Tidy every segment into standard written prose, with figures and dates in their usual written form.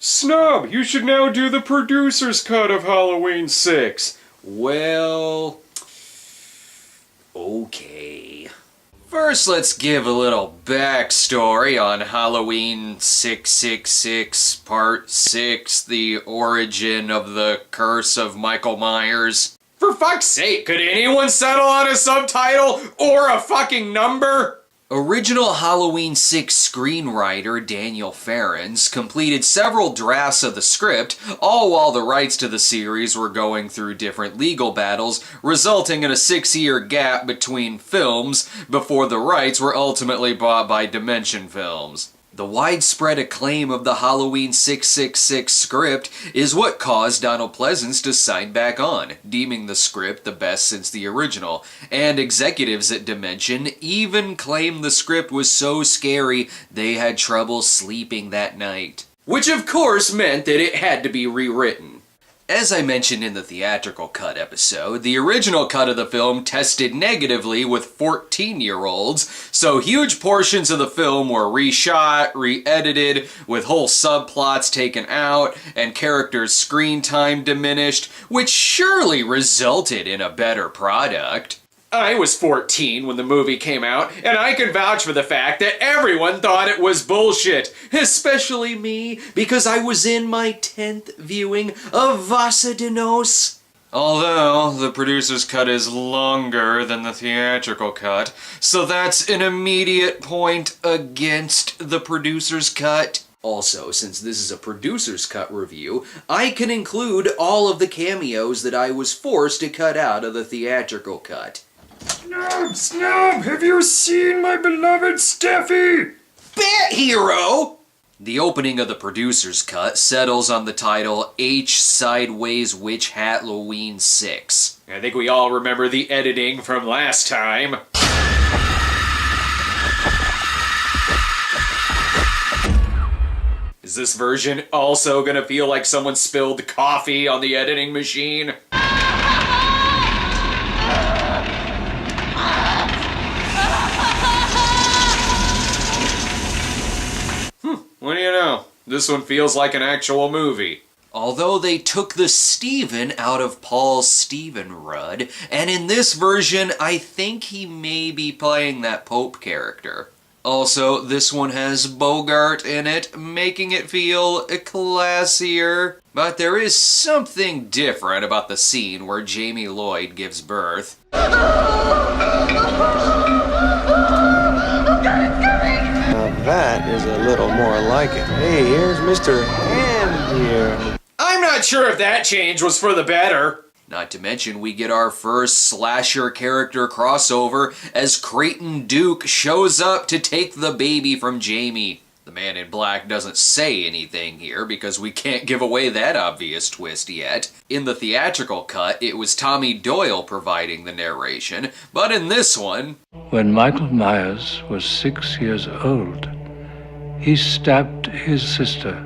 Snob, you should now do the producer's cut of Halloween 6. Well, okay. First, let's give a little backstory on Halloween 666 Part 6, the origin of the curse of Michael Myers. For fuck's sake, could anyone settle on a subtitle or a fucking number? Original Halloween 6 screenwriter Daniel Farrens completed several drafts of the script, all while the rights to the series were going through different legal battles, resulting in a 6-year gap between films before the rights were ultimately bought by Dimension Films. The widespread acclaim of the Halloween 666 script is what caused Donald Pleasence to sign back on, deeming the script the best since the original, and executives at Dimension even claimed the script was so scary they had trouble sleeping that night. Which of course meant that it had to be rewritten. As I mentioned in the theatrical cut episode, the original cut of the film tested negatively with 14-year-olds, so huge portions of the film were reshot, re-edited, with whole subplots taken out, and characters' screen time diminished, which surely resulted in a better product. I was 14 when the movie came out, and I can vouch for the fact that everyone thought it was bullshit. Especially me, because I was in my 10th viewing of Vasa de Nos. Although, the producer's cut is longer than the theatrical cut, so that's an immediate point against the producer's cut. Also, since this is a producer's cut review, I can include all of the cameos that I was forced to cut out of the theatrical cut. Snob, have you seen my beloved Steffi? Bat Hero! The opening of the producer's cut settles on the title H Sideways Witch Halloween 6. I think we all remember the editing from last time. Is this version also gonna feel like someone spilled coffee on the editing machine? What do you know? This one feels like an actual movie. Although they took the Stephen out of Paul's Stephen Rudd, and in this version, I think he may be playing that Pope character. Also, this one has Bogart in it, making it feel classier. But there is something different about the scene where Jamie Lloyd gives birth. That is a little more like it. Hey, here's Mr. Hand here. I'm not sure if that change was for the better. Not to mention, we get our first slasher character crossover as Creighton Duke shows up to take the baby from Jamie. The man in black doesn't say anything here because we can't give away that obvious twist yet. In the theatrical cut, it was Tommy Doyle providing the narration, but in this one... When Michael Myers was 6 years old, he stabbed his sister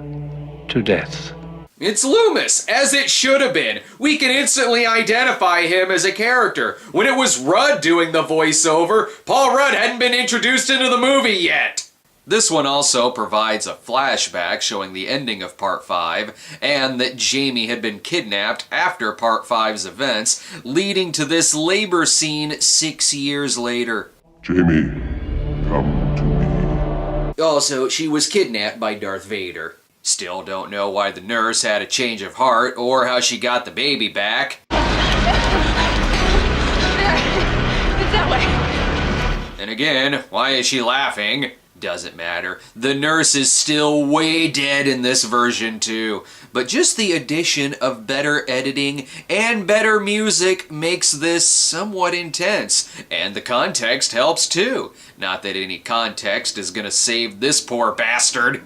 to death. It's Loomis, as it should have been. We can instantly identify him as a character. When it was Rudd doing the voiceover, Paul Rudd hadn't been introduced into the movie yet. This one also provides a flashback showing the ending of Part 5, and that Jamie had been kidnapped after Part 5's events, leading to this labor scene 6 years later. Jamie, come to me. Also, she was kidnapped by Darth Vader. Still don't know why the nurse had a change of heart or how she got the baby back. There. It's that way. And again, why is she laughing? Doesn't matter. The nurse is still way dead in this version too. But just the addition of better editing and better music makes this somewhat intense. And the context helps too. Not that any context is gonna save this poor bastard.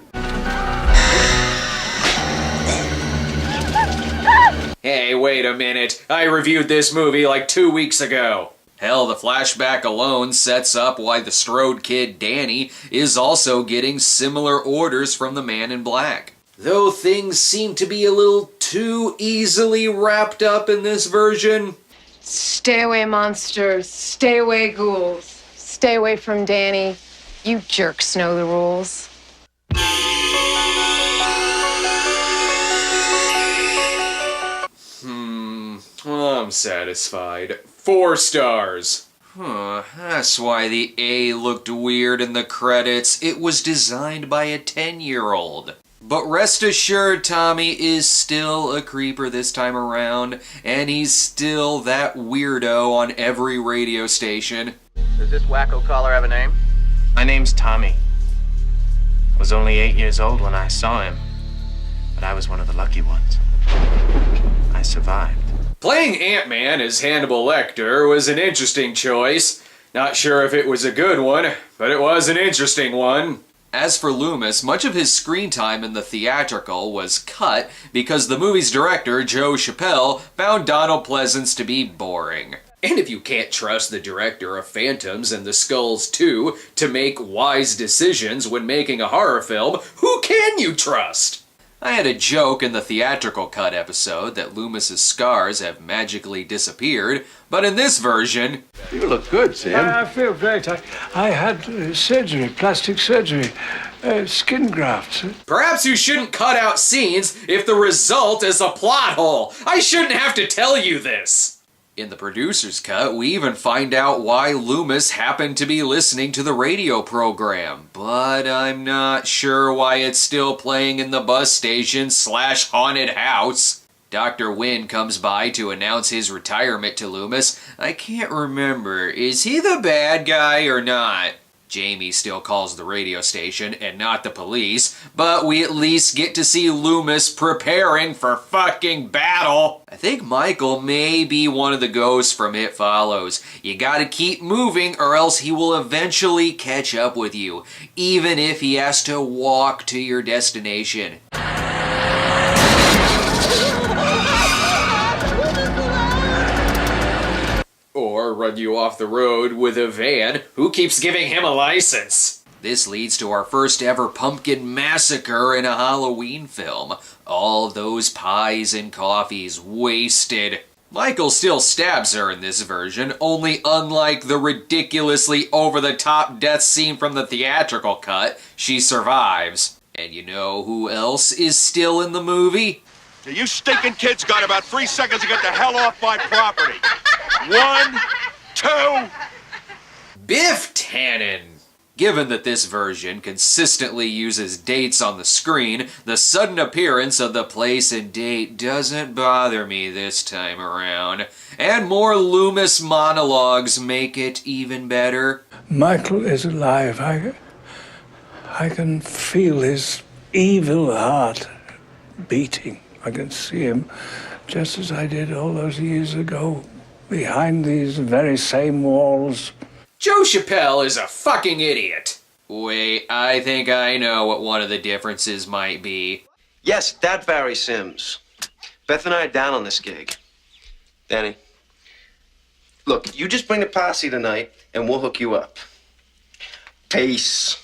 Hey, wait a minute. I reviewed this movie like 2 weeks ago. Hell, the flashback alone sets up why the Strode kid Danny is also getting similar orders from the man in black. Though things seem to be a little too easily wrapped up in this version. Stay away, monsters. Stay away, ghouls. Stay away from Danny. You jerks know the rules. I'm satisfied. 4 stars. That's why the A looked weird in the credits. It was designed by a 10-year-old. But rest assured, Tommy is still a creeper this time around, and he's still that weirdo on every radio station. Does this wacko caller have a name? My name's Tommy. I was only 8 years old when I saw him, but I was one of the lucky ones. I survived. Playing Ant-Man as Hannibal Lecter was an interesting choice. Not sure if it was a good one, but it was an interesting one. As for Loomis, much of his screen time in the theatrical was cut because the movie's director, Joe Chappelle, found Donald Pleasance to be boring. And if you can't trust the director of Phantoms and the Skulls 2 to make wise decisions when making a horror film, who can you trust? I had a joke in the theatrical cut episode that Loomis's scars have magically disappeared, but in this version... You look good, Sam. I feel great. I had surgery, plastic surgery, skin grafts. Perhaps you shouldn't cut out scenes if the result is a plot hole. I shouldn't have to tell you this. In the producer's cut, we even find out why Loomis happened to be listening to the radio program, but I'm not sure why it's still playing in the bus station / haunted house. Dr. Wynn comes by to announce his retirement to Loomis. I can't remember, is he the bad guy or not? Jamie still calls the radio station and not the police, but we at least get to see Loomis preparing for fucking battle. I think Michael may be one of the ghosts from It Follows. You gotta keep moving or else he will eventually catch up with you, even if he has to walk to your destination. Or run you off the road with a van. Who keeps giving him a license? This leads to our first ever pumpkin massacre in a Halloween film. All those pies and coffees wasted. Michael still stabs her in this version, only unlike the ridiculously over-the-top death scene from the theatrical cut, she survives. And you know who else is still in the movie? You stinking kids got about 3 seconds to get the hell off my property. 1, 2... Biff Tannen. Given that this version consistently uses dates on the screen, the sudden appearance of the place and date doesn't bother me this time around. And more Loomis monologues make it even better. Michael is alive. I can feel his evil heart beating. I can see him just as I did all those years ago, behind these very same walls. Joe Chappelle is a fucking idiot. Wait, I think I know what one of the differences might be. Yes, that Barry Sims. Beth and I are down on this gig. Danny, look, you just bring the posse tonight, and we'll hook you up. Peace.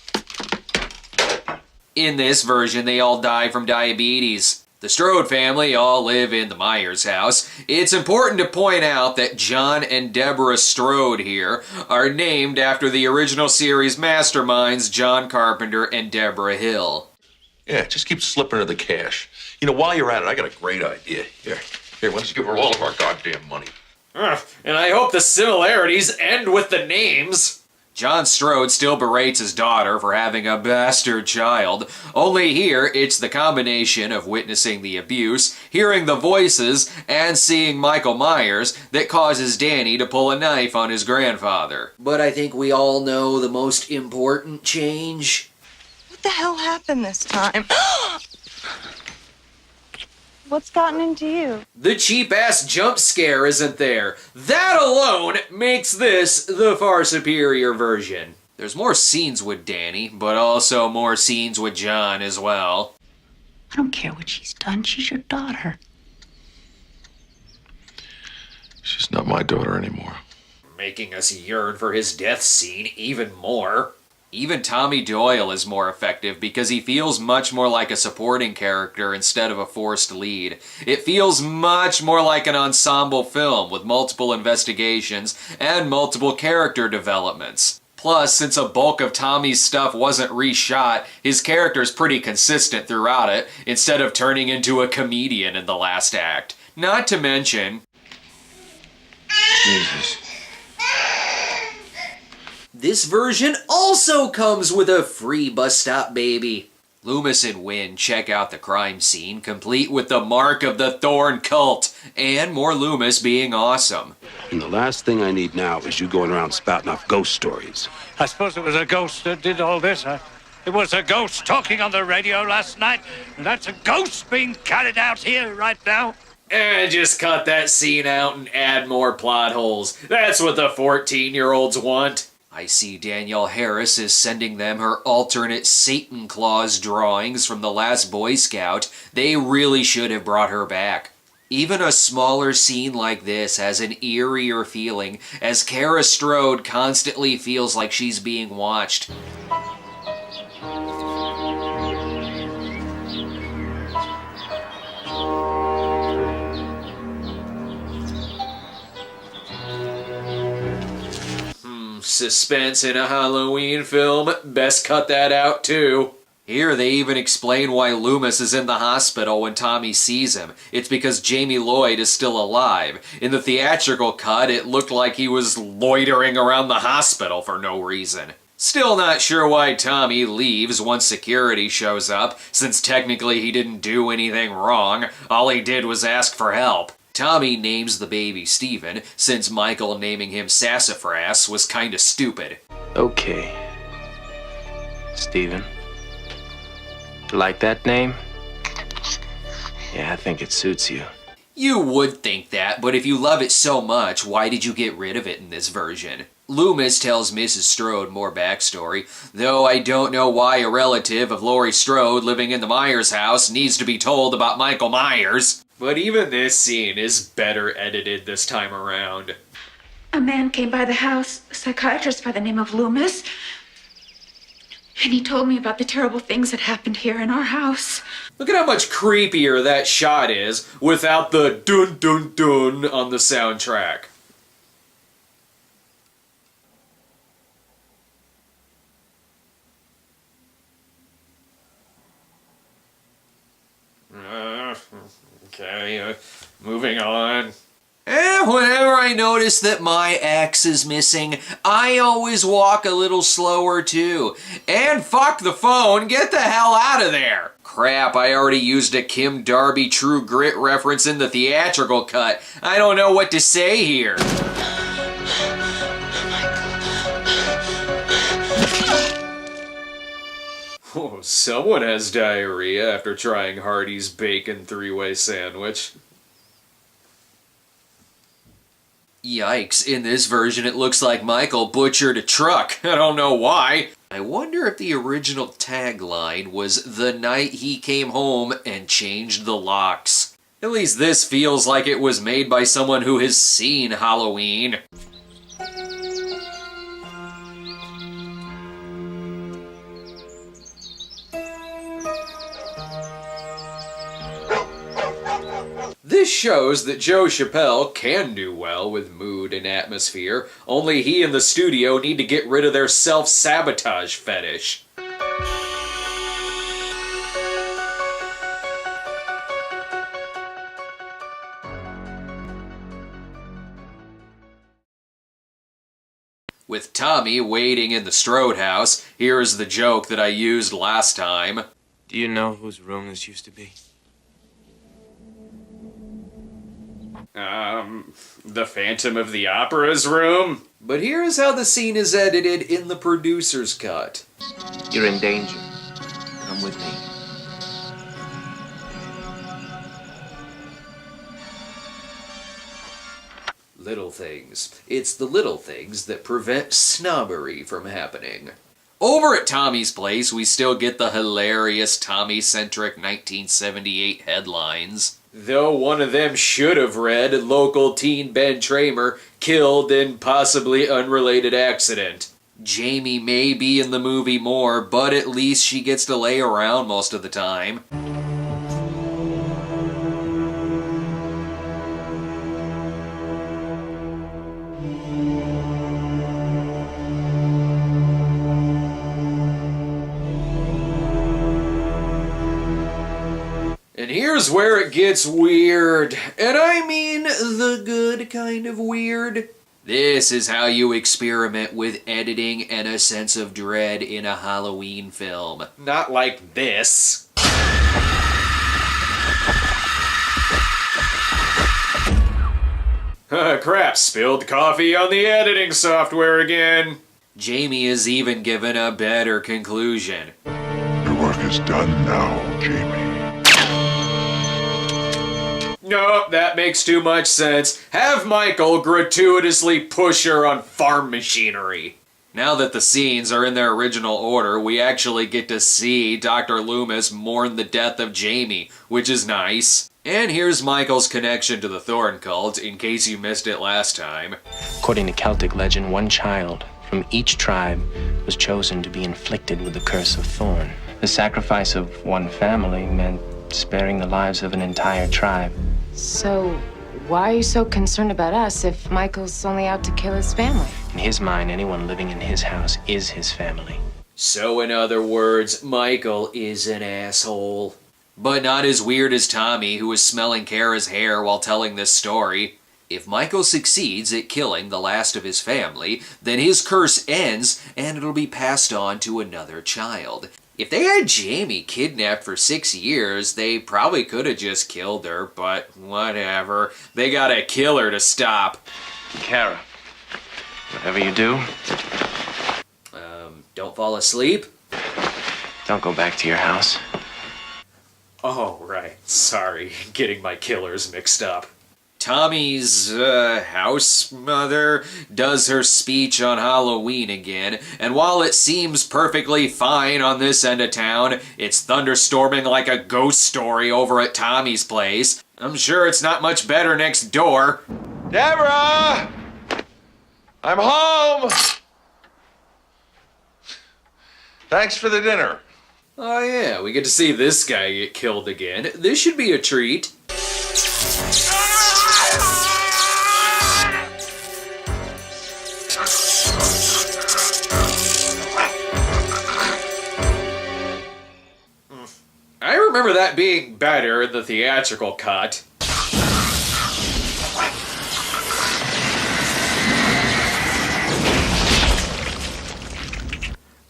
In this version, they all die from diabetes. The Strode family all live in the Myers house. It's important to point out that John and Deborah Strode here are named after the original series masterminds John Carpenter and Deborah Hill. Yeah, just keep slipping her the cash. You know, while you're at it, I got a great idea. Here, why don't you give her all of our goddamn money? And I hope the similarities end with the names. John Strode still berates his daughter for having a bastard child. Only here, it's the combination of witnessing the abuse, hearing the voices, and seeing Michael Myers that causes Danny to pull a knife on his grandfather. But I think we all know the most important change. What the hell happened this time? What's gotten into you? The cheap-ass jump scare isn't there. That alone makes this the far superior version. There's more scenes with Danny, but also more scenes with John as well. I don't care what she's done. She's your daughter. She's not my daughter anymore. Making us yearn for his death scene even more. Even Tommy Doyle is more effective because he feels much more like a supporting character instead of a forced lead. It feels much more like an ensemble film with multiple investigations and multiple character developments. Plus, since a bulk of Tommy's stuff wasn't reshot, his character's pretty consistent throughout it, instead of turning into a comedian in the last act. Not to mention... Jesus. This version also comes with a free bus stop baby. Loomis and Wynn check out the crime scene, complete with the mark of the Thorn cult, and more Loomis being awesome. And the last thing I need now is you going around spouting off ghost stories. I suppose it was a ghost that did all this, huh? It was a ghost talking on the radio last night, and that's a ghost being carried out here right now. And just cut that scene out and add more plot holes. That's what the 14-year-olds want. I see Danielle Harris is sending them her alternate Satan Claus drawings from the last Boy Scout. They really should have brought her back. Even a smaller scene like this has an eerier feeling, as Kara Strode constantly feels like she's being watched. Suspense in a Halloween film, best cut that out too. Here they even explain why Loomis is in the hospital when Tommy sees him. It's because Jamie Lloyd is still alive. In the theatrical cut, it looked like he was loitering around the hospital for no reason. Still not sure why Tommy leaves once security shows up, since technically he didn't do anything wrong. All he did was ask for help. Tommy names the baby Steven, since Michael naming him Sassafras was kinda stupid. Okay. Steven. Like that name? Yeah, I think it suits you. You would think that, but if you love it so much, why did you get rid of it in this version? Loomis tells Mrs. Strode more backstory, though I don't know why a relative of Laurie Strode living in the Myers house needs to be told about Michael Myers. But even this scene is better edited this time around. A man came by the house, a psychiatrist by the name of Loomis, and he told me about the terrible things that happened here in our house. Look at how much creepier that shot is without the dun dun dun on the soundtrack. Okay, moving on. Whenever I notice that my axe is missing, I always walk a little slower too. And fuck the phone, get the hell out of there! Crap, I already used a Kim Darby True Grit reference in the theatrical cut. I don't know what to say here. Oh, someone has diarrhea after trying Hardee's bacon three-way sandwich. Yikes, in this version it looks like Michael butchered a truck. I don't know why. I wonder if the original tagline was "The night he came home and changed the locks." At least this feels like it was made by someone who has seen Halloween. This shows that Joe Chappelle can do well with mood and atmosphere, only he and the studio need to get rid of their self-sabotage fetish. With Tommy waiting in the Strode house, here's the joke that I used last time. Do you know whose room this used to be? The Phantom of the Opera's room? But here's how the scene is edited in the producer's cut. You're in danger. Come with me. Little things. It's the little things that prevent snobbery from happening. Over at Tommy's place, we still get the hilarious Tommy-centric 1978 headlines. Though one of them should have read local teen Ben Tramer killed in possibly unrelated accident. Jamie may be in the movie more, but at least she gets to lay around most of the time. And here's where it gets weird. And I mean the good kind of weird. This is how you experiment with editing and a sense of dread in a Halloween film. Not like this. Crap, spilled coffee on the editing software again. Jamie is even given a better conclusion. Your work is done now, Jamie. Nope, that makes too much sense. Have Michael gratuitously push her on farm machinery. Now that the scenes are in their original order, we actually get to see Dr. Loomis mourn the death of Jamie, which is nice. And here's Michael's connection to the Thorn cult, in case you missed it last time. According to Celtic legend, one child from each tribe was chosen to be inflicted with the curse of Thorn. The sacrifice of one family meant sparing the lives of an entire tribe. So, why are you so concerned about us if Michael's only out to kill his family? In his mind, anyone living in his house is his family. So in other words, Michael is an asshole. But not as weird as Tommy, who was smelling Kara's hair while telling this story. If Michael succeeds at killing the last of his family, then his curse ends and it'll be passed on to another child. If they had Jamie kidnapped for 6 years, they probably could have just killed her, but whatever. They gotta kill her to stop. Kara, whatever you do, Don't fall asleep? don't go back to your house. Oh, right. Sorry, getting my killers mixed up. Tommy's, house mother does her speech on Halloween again, and while it seems perfectly fine on this end of town, it's thunderstorming like a ghost story over at Tommy's place. I'm sure it's not much better next door. Deborah! I'm home! Thanks for the dinner. Oh yeah, we get to see this guy get killed again. This should be a treat. I remember that being better in the theatrical cut.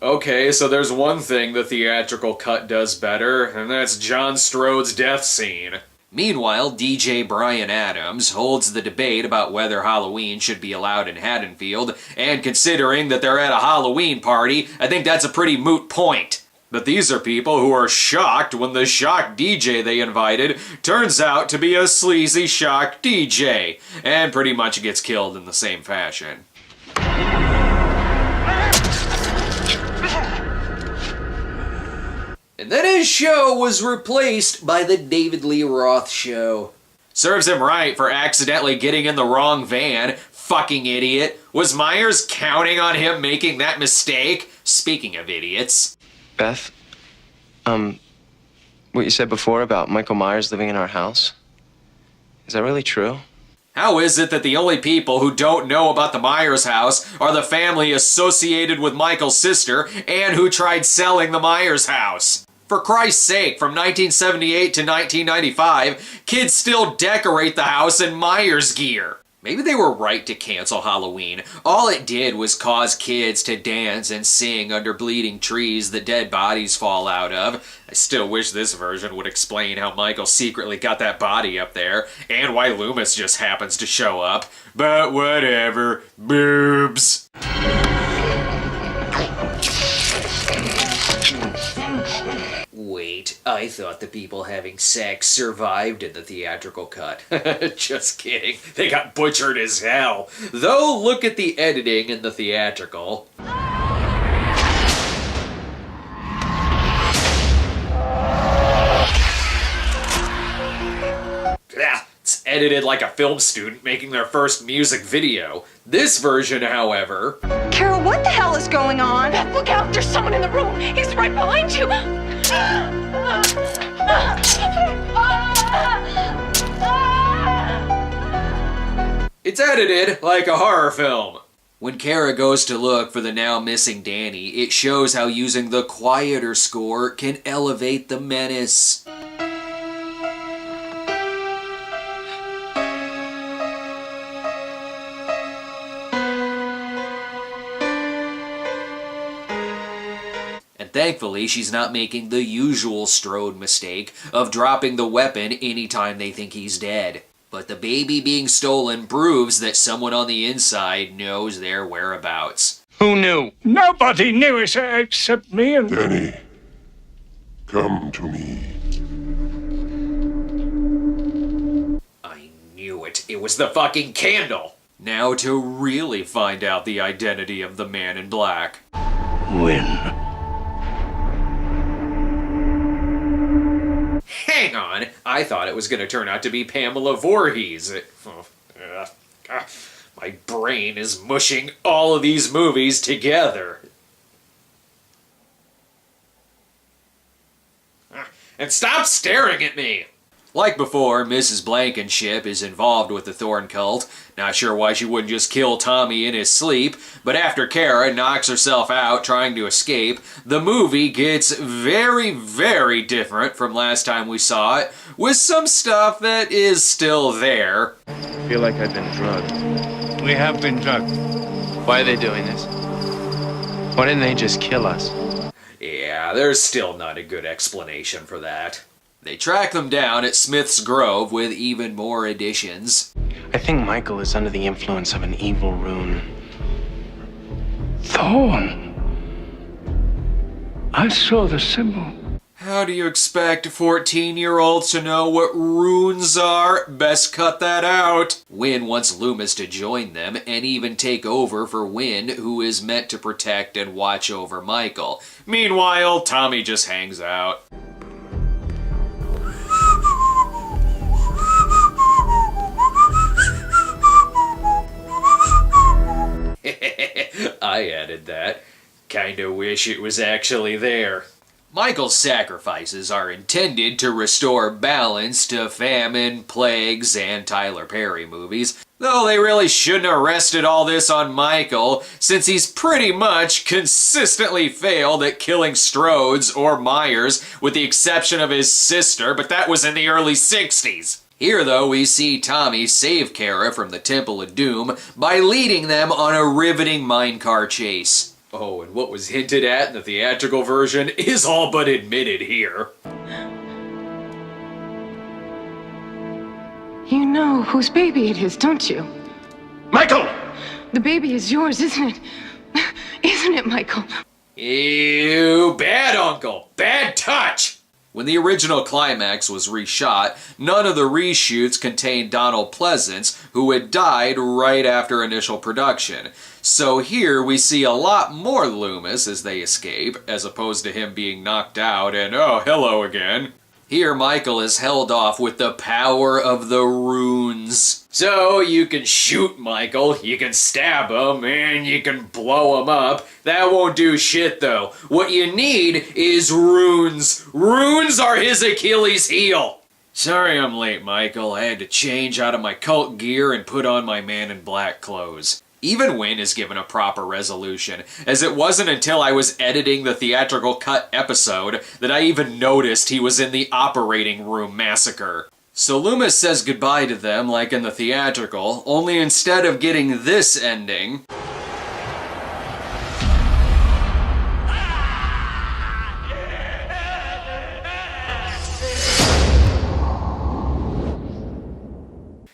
Okay, so there's one thing the theatrical cut does better, and that's John Strode's death scene. Meanwhile, DJ Bryan Adams holds the debate about whether Halloween should be allowed in Haddonfield, and considering that they're at a Halloween party, I think that's a pretty moot point. But these are people who are shocked when the shock DJ they invited turns out to be a sleazy shock DJ, and pretty much gets killed in the same fashion. And then his show was replaced by the David Lee Roth Show. Serves him right for accidentally getting in the wrong van, fucking idiot. Was Myers counting on him making that mistake? Speaking of idiots. Beth, what you said before about Michael Myers living in our house, is that really true? How is it that the only people who don't know about the Myers house are the family associated with Michael's sister and who tried selling the Myers house? For Christ's sake, from 1978 to 1995, kids still decorate the house in Myers gear. Maybe they were right to cancel Halloween. All it did was cause kids to dance and sing under bleeding trees that dead bodies fall out of. I still wish this version would explain how Michael secretly got that body up there, and why Loomis just happens to show up. But whatever. Boobs. Wait, I thought the people having sex survived in the theatrical cut. Just kidding. They got butchered as hell. Though, look at the editing in the theatrical. It's edited like a film student making their first music video. This version, however... Carol, what the hell is going on? Beth, look out! There's someone in the room! He's right behind you! It's edited like a horror film. When Kara goes to look for the now missing Danny, it shows how using the quieter score can elevate the menace. thankfully she's not making the usual Strode mistake of dropping the weapon anytime they think he's dead. But the baby being stolen proves that someone on the inside knows their whereabouts. Who knew? Nobody knew it except me and... Danny, come to me. I knew it. It was the fucking candle. Now to really find out the identity of the man in black. Win. Hang on. I thought it was going to turn out to be Pamela Voorhees. My brain is mushing all of these movies together. And stop staring at me! Like before, Mrs. Blankenship is involved with the Thorn cult. Not sure why she wouldn't just kill Tommy in his sleep, but after Kara knocks herself out trying to escape, the movie gets very, very different from last time we saw it, with some stuff that is still there. I feel like I've been drugged. We have been drugged. Why are they doing this? Why didn't they just kill us? Yeah, there's still not a good explanation for that. They track them down at Smith's Grove with even more additions. I think Michael is under the influence of an evil rune. Thorn. I saw the symbol. How do you expect 14-year-olds to know what runes are? Best cut that out. Wynn wants Loomis to join them and even take over for Wynn, who is meant to protect and watch over Michael. Meanwhile, Tommy just hangs out. I added that. Kinda wish it was actually there. Michael's sacrifices are intended to restore balance to famine, plagues, and Tyler Perry movies, though they really shouldn't have rested all this on Michael, since he's pretty much consistently failed at killing Strodes or Myers, with the exception of his sister, but that was in the early 60s. Here, though, we see Tommy save Kara from the Temple of Doom by leading them on a riveting minecart chase. Oh, and what was hinted at in the theatrical version is all but admitted here. You know whose baby it is, don't you? Michael! The baby is yours, isn't it? Isn't it, Michael? Ew, bad uncle. Bad touch. When the original climax was reshot, none of the reshoots contained Donald Pleasance, who had died right after initial production. So here we see a lot more Loomis as they escape, as opposed to him being knocked out and, oh, hello again. Here Michael is held off with the power of the runes. So you can shoot Michael, you can stab him, and you can blow him up. That won't do shit though. What you need is runes. Runes are his Achilles heel. Sorry I'm late, Michael. I had to change out of my cult gear and put on my Man in Black clothes. Even Wynn is given a proper resolution, as it wasn't until I was editing the theatrical cut episode that I even noticed he was in the operating room massacre. So Loomis says goodbye to them like in the theatrical, only instead of getting this ending...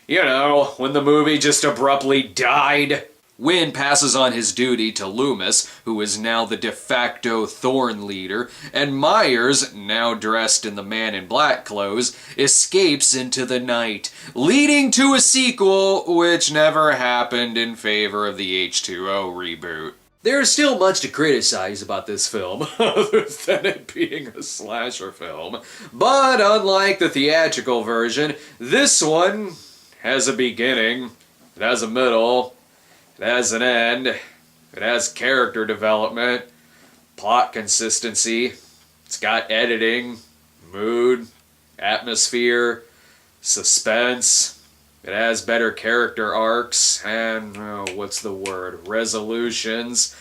You know, when the movie just abruptly died. Wynn passes on his duty to Loomis, who is now the de facto Thorn leader, and Myers, now dressed in the Man in Black clothes, escapes into the night, leading to a sequel which never happened in favor of the H2O reboot. There's still much to criticize about this film, other than it being a slasher film, but unlike the theatrical version, this one has a beginning, it has a middle, it has an end, it has character development, plot consistency, it's got editing, mood, atmosphere, suspense, it has better character arcs, and, resolutions.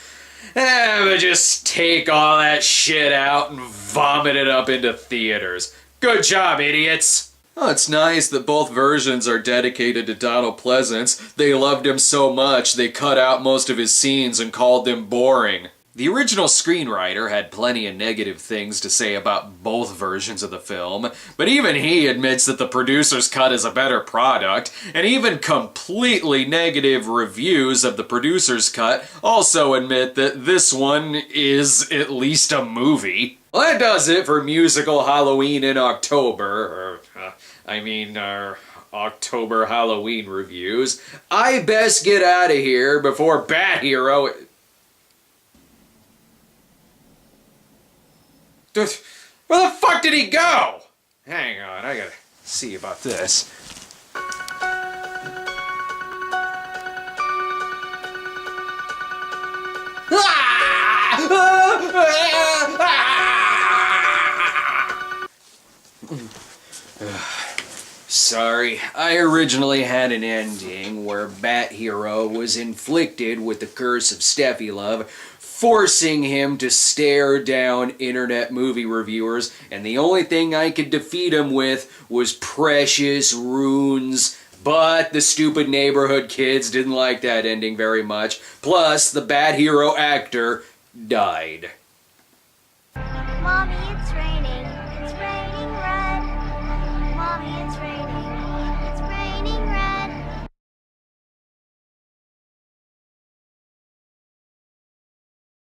But just take all that shit out and vomit it up into theaters. Good job, idiots! Oh, it's nice that both versions are dedicated to Donald Pleasance. They loved him so much they cut out most of his scenes and called them boring. The original screenwriter had plenty of negative things to say about both versions of the film, but even he admits that the producer's cut is a better product, and even completely negative reviews of the producer's cut also admit that this one is at least a movie. Well, that does it for Musical Halloween in October, October Halloween reviews. I best get out of here before Bat Hero... Where the fuck did he go? Hang on, I gotta see about this. Sorry, I originally had an ending where Bat Hero was inflicted with the curse of Steffi Love, forcing him to stare down internet movie reviewers, and the only thing I could defeat him with was precious runes. But the stupid neighborhood kids didn't like that ending very much. Plus, the Bat Hero actor died. Mommy,